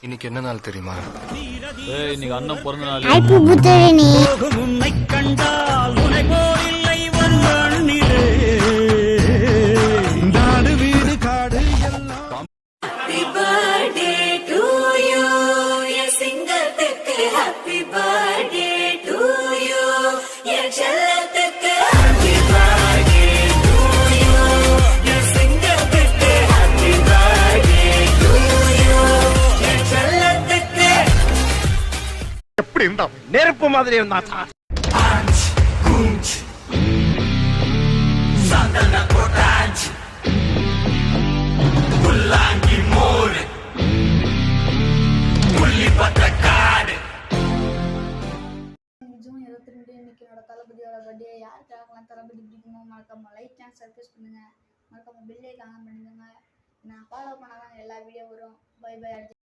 இன்னைக்கு என்ன நாள் தெரியுமா? இன்னைக்கு அண்ணன் பிறந்த நாள். ஹாப்பி பர்த்டே நீ. உன்னை கண்டால் உன்னை போல் இல்லை வருவானிலே. நாடு வீடு காடு எல்லாம். Happy birthday to you, என் சிங்கத்துக்கு. Happy birthday to you, என் செல்லத்துக்கு. Happy birthday to you, என் சிங்கத்துக்கு. Happy birthday to you, என் செல்லத்துக்கு. எப்படி இருந்தா நெருப்பு மாதிரி இருந்தா Punch, punch, sandalna kotanch, pullangi more, pulli pattakad. June 22 இன்னைக்கு என்னோட தளபதியோட பர்த்டே. யாருக்காகலாம் தளபதி பிடிக்குமோ மறக்காம லைக் அண்ட் சப்ஸ்கிரைப் பண்ணுங்க. மறக்காம பெல் ஐகான் ஆன் பண்ணிடுங்க. நான் ஃபாலோ பண்ணாதான் எல்லா வீடியோ வரும். Bye by.